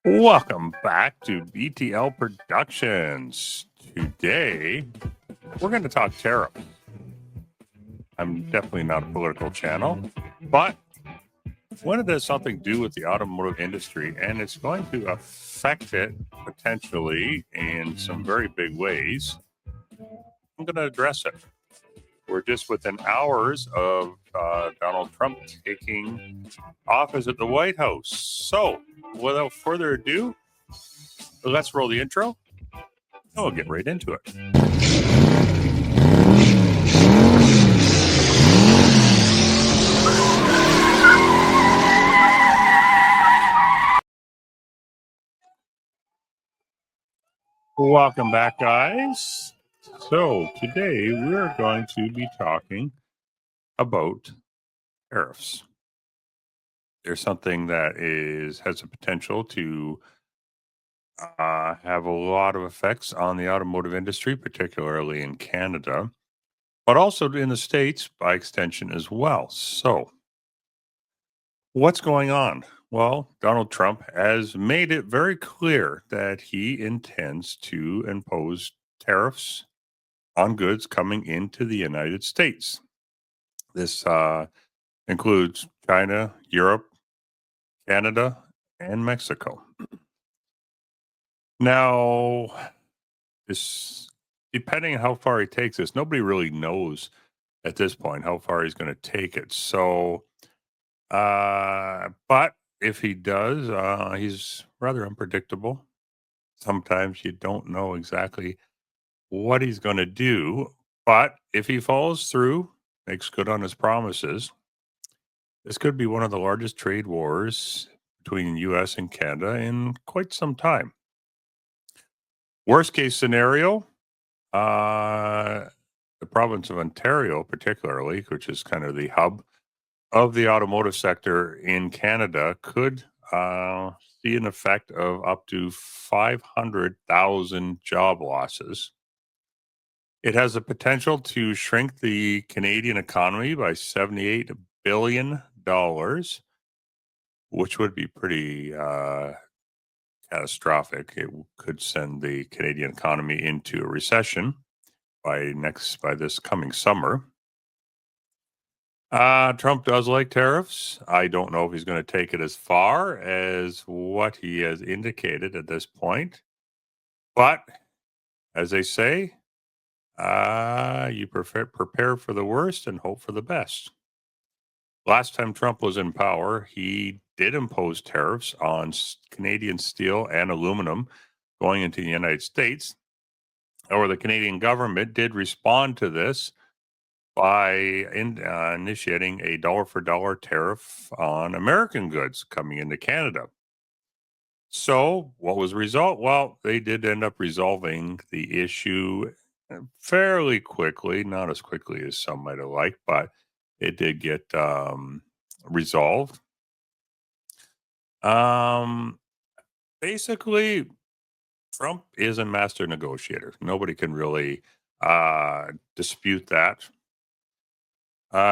Welcome back to BTL Productions. Today, we're going to talk tariffs. I'm definitely not a political channel, but when it has something to do with the automotive industry, and it's going to affect it potentially in some very big ways, I'm going to address it. We're just within hours of Donald Trump taking office at the White House. So, without further ado, let's roll the intro and we'll get right into it. Welcome back, guys. So, today we're going to be talking about tariffs. There's something that has the potential to have a lot of effects on the automotive industry, particularly in Canada, but also in the States by extension as well. So, what's going on? Well, Donald Trump has made it very clear that he intends to impose tariffs on goods coming into the United States. This includes China, Europe, Canada, and Mexico. Now, this depending on how far he takes this, nobody really knows at this point how far he's going to take it. So, but if he does, he's rather unpredictable. Sometimes you don't know exactly what he's going to do. But if he follows through, makes good on his promises, this could be one of the largest trade wars between US and Canada in quite some time. Worst case scenario, uh, the province of Ontario, particularly, which is kind of the hub of the automotive sector in Canada, could see an effect of up to 500,000 job losses. It has the potential to shrink the Canadian economy by $78 billion, which would be pretty catastrophic. It could send the Canadian economy into a recession by this coming summer. Trump does like tariffs. I don't know if he's going to take it as far as what he has indicated at this point. But as they say, you prepare for the worst and hope for the best. Last time Trump was in power, he did impose tariffs on Canadian steel and aluminum going into the United States. Or the Canadian government did respond to this by initiating a dollar for dollar tariff on American goods coming into Canada. So, what was the result? Well, they did end up resolving the issue fairly quickly, not as quickly as some might have liked, but it did get resolved. Um, Basically, Trump is a master negotiator. Nobody can really dispute that.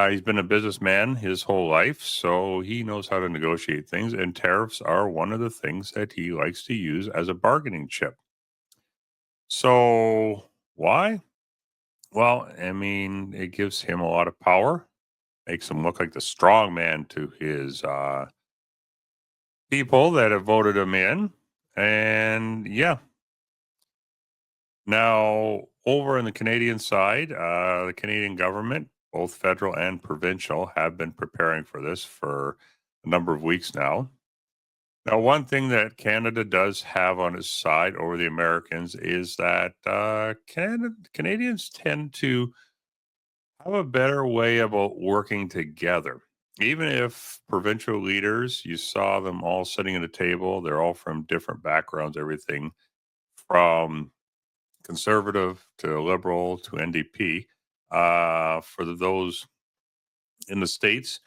He's been a businessman his whole life, so he knows how to negotiate things, and tariffs are one of the things that he likes to use as a bargaining chip. So, why? Well, I mean, it gives him a lot of power, makes him look like the strong man to his people that have voted him in. And yeah, now over on the Canadian side, the Canadian government, both federal and provincial, have been preparing for this for a number of weeks now. Now, one thing that Canada does have on its side over the Americans is that Canadians tend to have a better way about working together. Even if provincial leaders, you saw them all sitting at a table, they're all from different backgrounds, everything from conservative to liberal to NDP. For those in the States,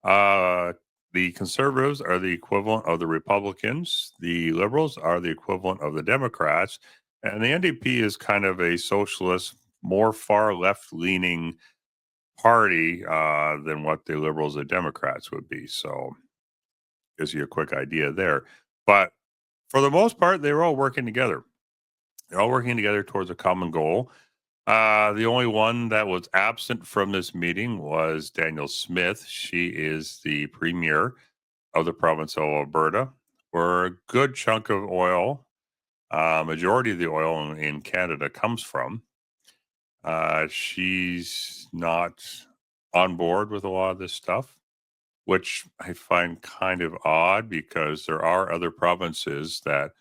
uh, the conservatives are the equivalent of the Republicans, the liberals are the equivalent of the Democrats, and the NDP is kind of a socialist, more far left leaning party than what the liberals and Democrats would be. So, gives you a quick idea there. But For the most part, they were all working together. They're all working together towards a common goal. The only one that was absent from this meeting was Danielle Smith. She is the premier of the province of Alberta, where a good chunk of oil, majority of the oil in Canada comes from. She's not on board with a lot of this stuff, which I find kind of odd because there are other provinces that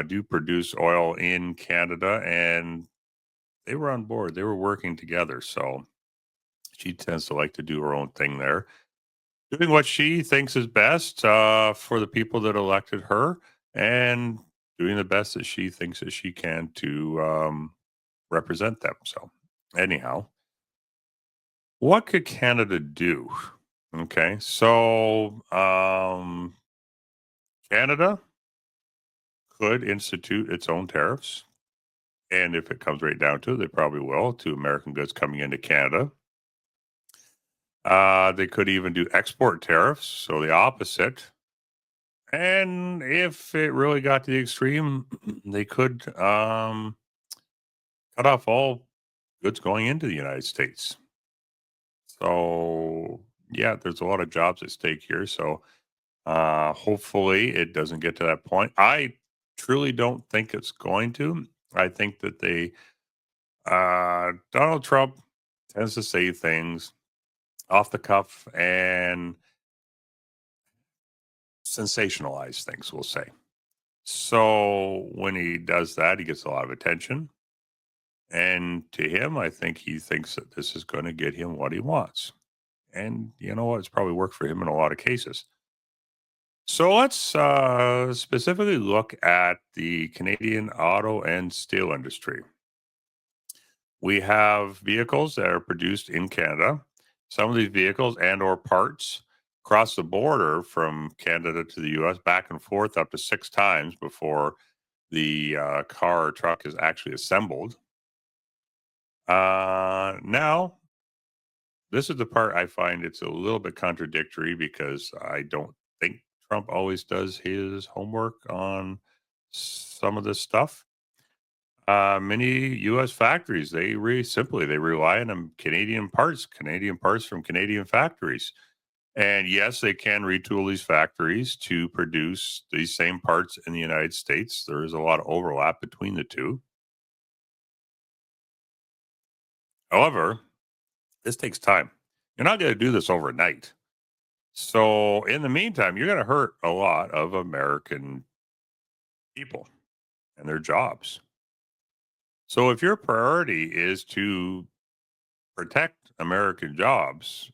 do produce oil in Canada, and they were on board. They were working together. So she tends to like to do her own thing there, doing what she thinks is best for the people that elected her, and doing the best that she thinks that she can to represent them. So, anyhow, what could Canada do? Okay, so Canada could institute its own tariffs. And if it comes right down to it, they probably will to American goods coming into Canada. They could even do export tariffs, so the opposite. And if it really got to the extreme, they could cut off all goods going into the United States. So, yeah, there's a lot of jobs at stake here. So, hopefully, it doesn't get to that point. I truly don't think it's going to. I think that Donald Trump tends to say things off the cuff and sensationalize things, we'll say. So when he does that, he gets a lot of attention. And to him, I think he thinks that this is going to get him what he wants. And you know what? It's probably worked for him in a lot of cases. So let's specifically look at the Canadian auto and steel industry. We have vehicles that are produced in Canada. Some of these vehicles and or parts cross the border from Canada to the US back and forth up to 6 times before the car or truck is actually assembled. Now, this is the part I find it's a little bit contradictory because I don't think Trump always does his homework on some of this stuff. Many U.S. factories, they rely on Canadian parts from Canadian factories. And yes, they can retool these factories to produce these same parts in the United States. There is a lot of overlap between the two. However, this takes time. You're not going to do this overnight. So, in the meantime, you're going to hurt a lot of American people and their jobs. So, if your priority is to protect American jobs,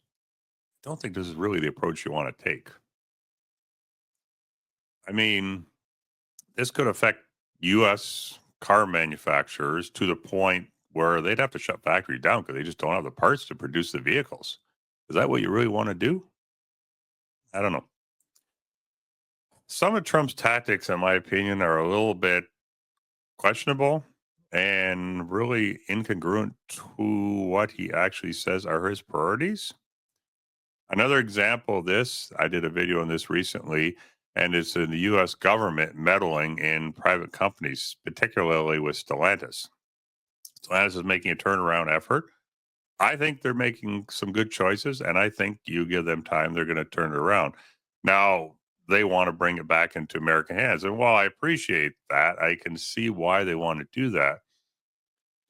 I don't think this is really the approach you want to take. I mean, this could affect U.S. car manufacturers to the point where they'd have to shut factories down because they just don't have the parts to produce the vehicles. Is that what you really want to do? I don't know. Some of Trump's tactics, in my opinion, are a little bit questionable and really incongruent to what he actually says are his priorities. Another example of this, I did a video on this recently, and it's in the US government meddling in private companies, particularly with Stellantis. Stellantis is making a turnaround effort. I think they're making some good choices, and I think you give them time, they're going to turn it around. Now, they want to bring it back into American hands. And while I appreciate that, I can see why they want to do that.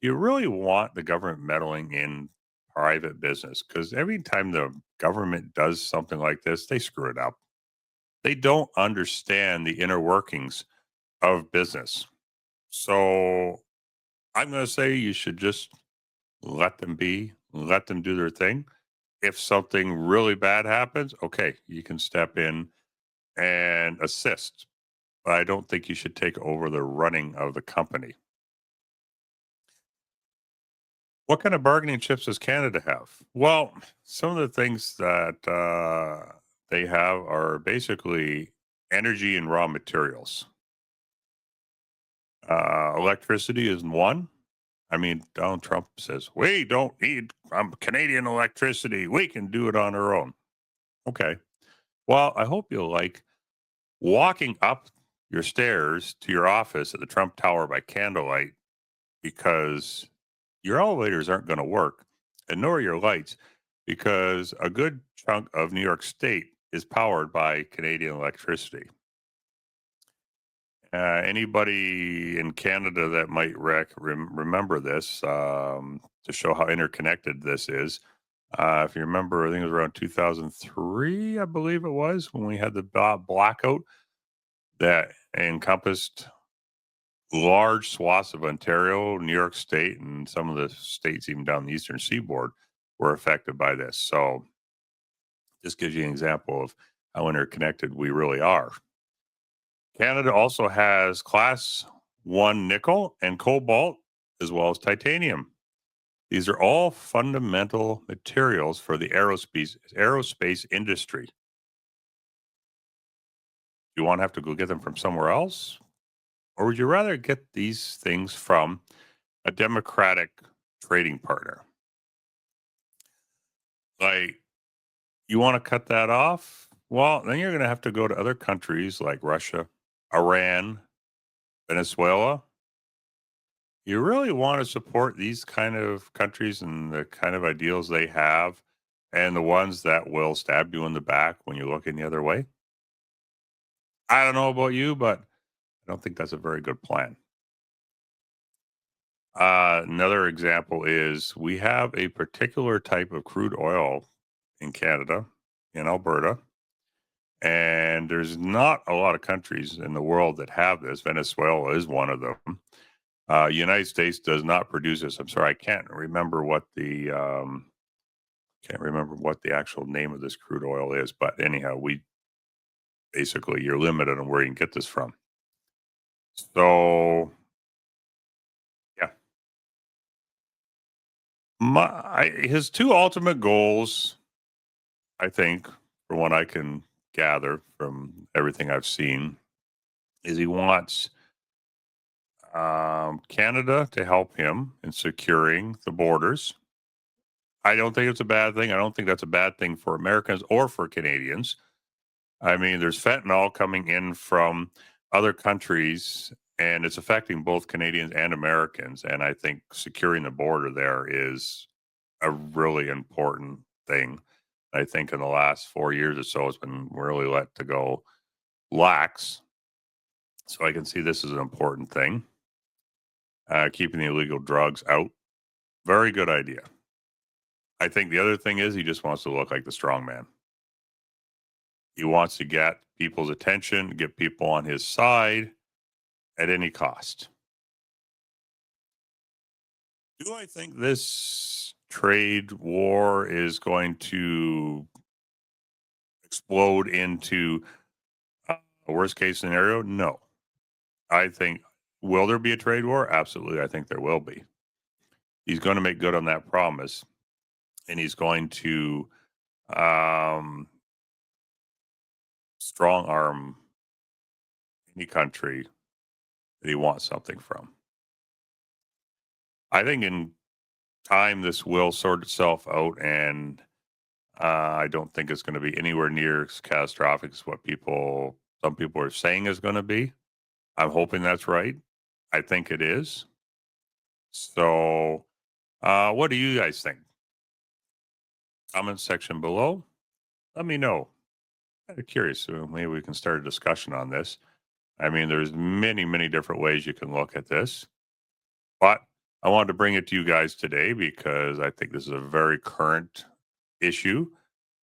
You really want the government meddling in private business because every time the government does something like this, they screw it up. They don't understand the inner workings of business. So I'm going to say you should just let them be, let them do their thing. If something really bad happens, okay, you can step in and assist. But I don't think you should take over the running of the company. What kind of bargaining chips does Canada have? Well, some of the things that they have are basically energy and raw materials. Electricity is one. I mean, Donald Trump says, we don't need Canadian electricity. We can do it on our own. Okay. Well, I hope you'll like walking up your stairs to your office at the Trump Tower by candlelight because your elevators aren't going to work, and nor your lights, because a good chunk of New York State is powered by Canadian electricity. Anybody in Canada that might remember this to show how interconnected this is. If you remember, I think it was around 2003, I believe it was, when we had the blackout that encompassed large swaths of Ontario, New York State, and some of the states even down the eastern seaboard were affected by this. So this gives you an example of how interconnected we really are. Canada also has class 1 nickel and cobalt, as well as titanium. These are all fundamental materials for the aerospace industry. You want to have to go get them from somewhere else? Or would you rather get these things from a democratic trading partner? Like, you want to cut that off? Well, then you're going to have to go to other countries like Russia, Iran, Venezuela. You really want to support these kind of countries and the kind of ideals they have, and the ones that will stab you in the back when you're looking the other way? I don't know about you, but I don't think that's a very good plan. Another example is we have a particular type of crude oil in Canada, in Alberta, and there's not a lot of countries in the world that have this. Venezuela is one of them. United States does not produce this. I'm sorry, I can't remember what the actual name of this crude oil is. But anyhow, we basically you're limited on where you can get this from. So yeah, his two ultimate goals, I think, from what I can gather from everything I've seen, is he wants Canada to help him in securing the borders. I don't think it's a bad thing. I don't think that's a bad thing for Americans or for Canadians. I mean, there's fentanyl coming in from other countries, and it's affecting both Canadians and Americans. And I think securing the border there is a really important thing. I think in the last 4 years or so, it's been really let to go lax. So I can see this as an important thing. Keeping the illegal drugs out, very good idea. I think the other thing is he just wants to look like the strong man. He wants to get people's attention, get people on his side at any cost. Do I think this trade war is going to explode into a worst case scenario? No. I think, will there be a trade war? Absolutely. I think there will be. He's going to make good on that promise, and he's going to strong arm any country that he wants something from. I think in time this will sort itself out, and I don't think it's going to be anywhere near as catastrophic as what some people are saying is going to be. I'm hoping that's right. I think it is. So, what do you guys think? Comment section below. Let me know. I'm curious. So maybe we can start a discussion on this. I mean, there's many, many different ways you can look at this, but I wanted to bring it to you guys today because I think this is a very current issue,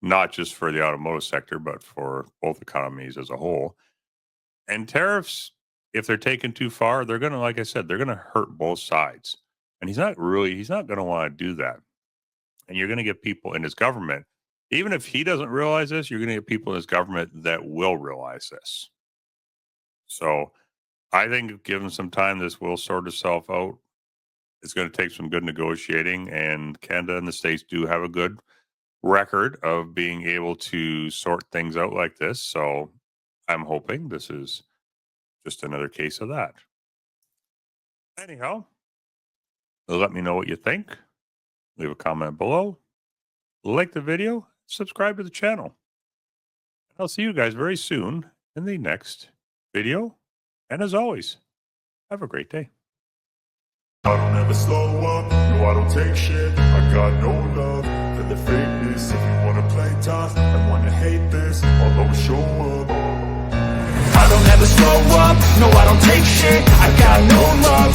not just for the automotive sector, but for both economies as a whole. And tariffs, if they're taken too far, they're going to, like I said, they're going to hurt both sides. And he's not going to want to do that. And you're going to get people in his government, even if he doesn't realize this, you're going to get people in his government that will realize this. So I think given some time, this will sort itself out. It's going to take some good negotiating, and Canada and the States do have a good record of being able to sort things out like this. So I'm hoping this is just another case of that. Anyhow, let me know what you think. Leave a comment below. Like the video, subscribe to the channel. I'll see you guys very soon in the next video And as always, have a great day. I don't ever slow up, no I don't take shit. I got no love for the fakeness. If you wanna play tough and wanna hate this, I'll always show up. I don't ever slow up, no I don't take shit. I got no love